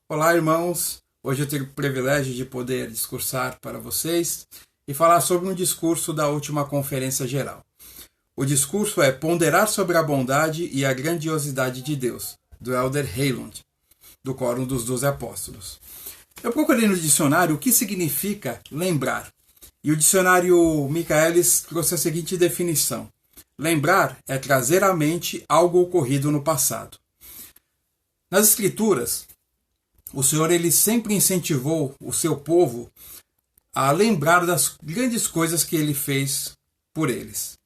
Olá, irmãos. Hoje eu tenho o privilégio de poder discursar para vocês e falar sobre um discurso da última Conferência Geral. O discurso é Ponderar sobre a Bondade e a Grandiosidade de Deus, do Elder Haylund, do Quórum dos 12 Apóstolos. Eu procurei no dicionário o que significa lembrar, e o dicionário Michaelis trouxe a seguinte definição: lembrar é trazer à mente algo ocorrido no passado. Nas Escrituras, o Senhor ele sempre incentivou o seu povo a lembrar das grandes coisas que ele fez por eles.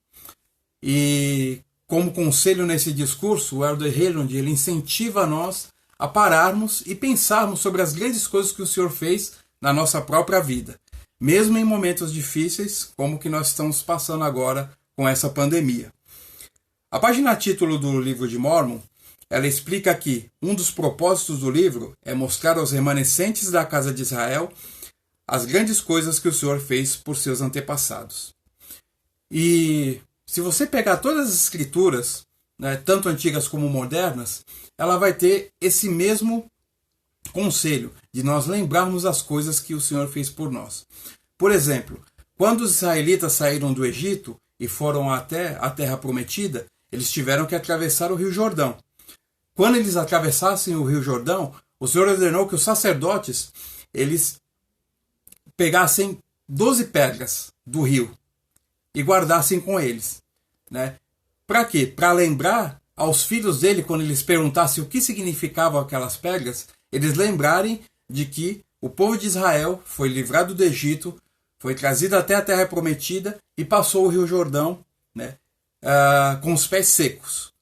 E como conselho nesse discurso, o Elder Haylund ele incentiva nós a pararmos e pensarmos sobre as grandes coisas que o Senhor fez na nossa própria vida, mesmo em momentos difíceis como o que nós estamos passando agora com essa pandemia. A página título do livro de Mórmon ela explica que um dos propósitos do livro é mostrar aos remanescentes da casa de Israel as grandes coisas que o Senhor fez por seus antepassados. E se você pegar todas as escrituras, né, tanto antigas como modernas, ela vai ter esse mesmo conselho de nós lembrarmos as coisas que o Senhor fez por nós. Por exemplo, quando os israelitas saíram do Egito e foram até a Terra Prometida, eles tiveram que atravessar o Rio Jordão. Quando eles atravessassem o Rio Jordão, o Senhor ordenou que os sacerdotes eles pegassem 12 pedras do rio e guardassem com eles. Né? Para quê? Para lembrar aos filhos dele, quando eles perguntassem o que significavam aquelas pedras, eles lembrarem de que o povo de Israel foi livrado do Egito, foi trazido até a Terra Prometida e passou o Rio Jordão, né, com os pés secos.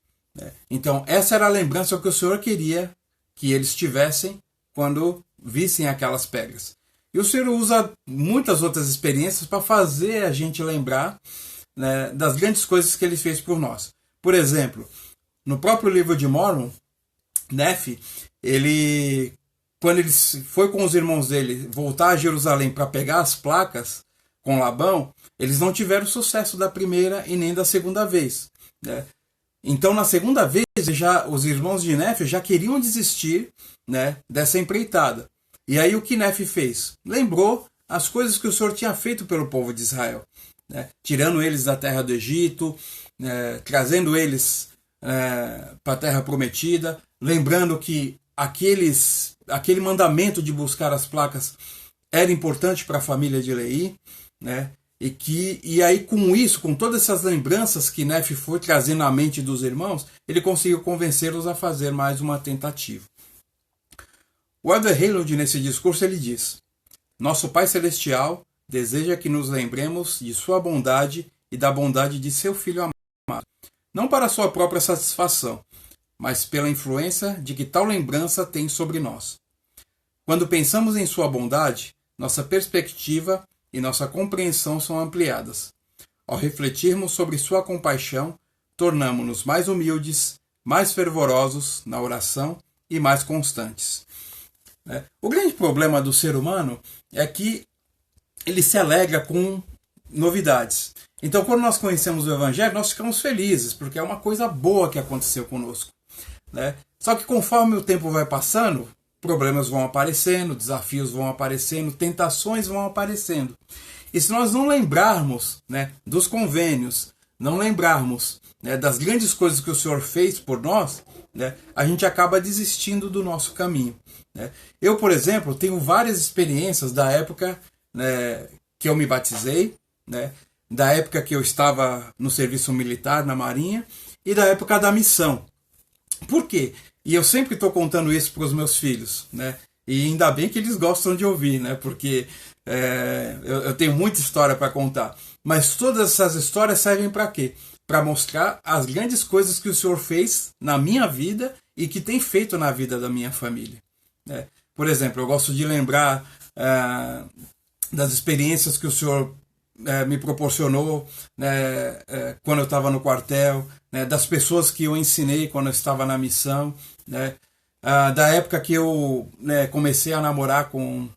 Então, essa era a lembrança que o Senhor queria que eles tivessem quando vissem aquelas pedras. E o Senhor usa muitas outras experiências para fazer a gente lembrar, né, das grandes coisas que ele fez por nós. Por exemplo, no próprio livro de Mórmon, Nefe, quando ele foi com os irmãos dele voltar a Jerusalém para pegar as placas com Labão, eles não tiveram sucesso da primeira e nem da segunda vez. Né? Então, na segunda vez, os irmãos de Nefe já queriam desistir, né, dessa empreitada. E aí o que Nefe fez? Lembrou as coisas que o Senhor tinha feito pelo povo de Israel, né, tirando eles da terra do Egito, trazendo eles para a terra prometida, lembrando que aquele mandamento de buscar as placas era importante para a família de Leí, né? E aí com isso, com todas essas lembranças que Nefe foi trazendo à mente dos irmãos, ele conseguiu convencê-los a fazer mais uma tentativa. O Elder Haylund, nesse discurso, ele diz: Nosso Pai Celestial deseja que nos lembremos de sua bondade e da bondade de seu Filho amado, não para sua própria satisfação, mas pela influência de que tal lembrança tem sobre nós. Quando pensamos em sua bondade, nossa perspectiva e nossa compreensão são ampliadas. Ao refletirmos sobre sua compaixão, tornamo-nos mais humildes, mais fervorosos na oração e mais constantes. O grande problema do ser humano é que ele se alegra com novidades. Então, quando nós conhecemos o Evangelho, nós ficamos felizes, porque é uma coisa boa que aconteceu conosco. Só que conforme o tempo vai passando, problemas vão aparecendo, desafios vão aparecendo, tentações vão aparecendo. E se nós não lembrarmos, né, dos convênios, não lembrarmos, né, das grandes coisas que o Senhor fez por nós, né, a gente acaba desistindo do nosso caminho. Né? Eu, por exemplo, tenho várias experiências da época, né, que eu me batizei, né, da época que eu estava no serviço militar, na Marinha, e da época da missão. Por quê? E eu sempre estou contando isso para os meus filhos, né? E ainda bem que eles gostam de ouvir, né? Porque eu tenho muita história para contar. Mas todas essas histórias servem para quê? Para mostrar as grandes coisas que o Senhor fez na minha vida e que tem feito na vida da minha família. Né? Por exemplo, eu gosto de lembrar das experiências que o Senhor me proporcionou, né, quando eu estava no quartel, né, das pessoas que eu ensinei quando eu estava na missão, né, da época que eu, né, comecei a namorar com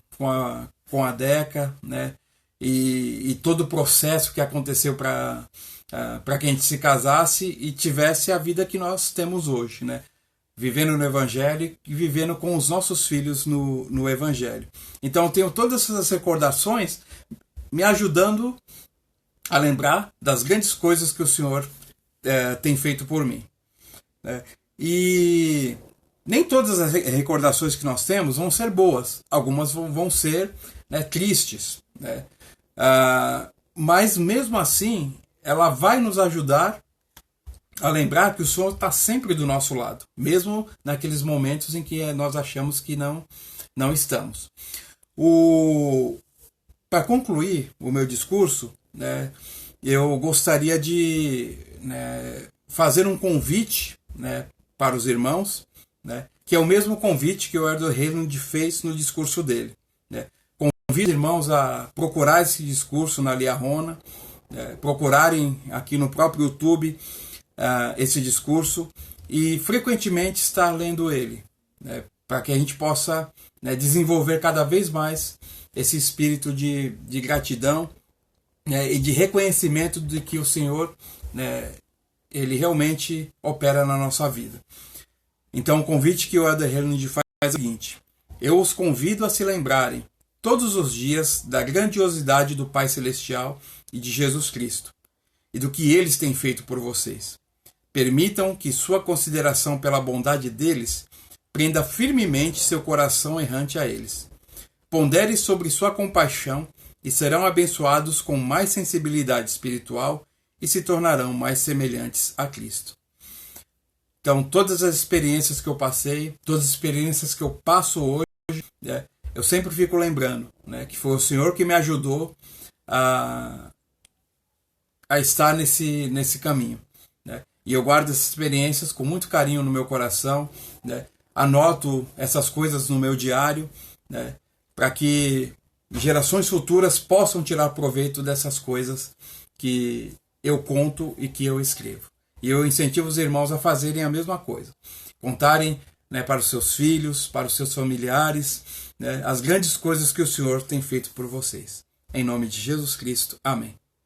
a Deca, né, e todo o processo que aconteceu para que a gente se casasse e tivesse a vida que nós temos hoje. Né. vivendo no Evangelho e vivendo com os nossos filhos no Evangelho. Então eu tenho todas essas recordações me ajudando a lembrar das grandes coisas que o Senhor tem feito por mim. E nem todas as recordações que nós temos vão ser boas, algumas vão ser tristes. Mas mesmo assim, ela vai nos ajudar a lembrar que o Senhor está sempre do nosso lado, mesmo naqueles momentos em que nós achamos que não estamos. Para concluir o meu discurso, eu gostaria de fazer um convite para os irmãos, que é o mesmo convite que o Elder Heyland fez no discurso dele. Convido os irmãos a procurar esse discurso na Liahona, procurarem aqui no próprio YouTube esse discurso e frequentemente estar lendo ele, para que a gente possa desenvolver cada vez mais esse espírito de gratidão e de reconhecimento de que o Senhor ele realmente opera na nossa vida. Então o convite que o Elder Heyland faz é o seguinte: eu os convido a se lembrarem todos os dias da grandiosidade do Pai Celestial e de Jesus Cristo e do que eles têm feito por vocês. Permitam que sua consideração pela bondade deles prenda firmemente seu coração errante a eles. Pondere sobre sua compaixão e serão abençoados com mais sensibilidade espiritual e se tornarão mais semelhantes a Cristo. Então, todas as experiências que eu passei, todas as experiências que eu passo hoje, eu sempre fico lembrando que foi o Senhor que me ajudou a estar nesse caminho. E eu guardo essas experiências com muito carinho no meu coração, anoto essas coisas no meu diário, para que gerações futuras possam tirar proveito dessas coisas que eu conto e que eu escrevo. E eu incentivo os irmãos a fazerem a mesma coisa. Contarem para os seus filhos, para os seus familiares, as grandes coisas que o Senhor tem feito por vocês. Em nome de Jesus Cristo. Amém.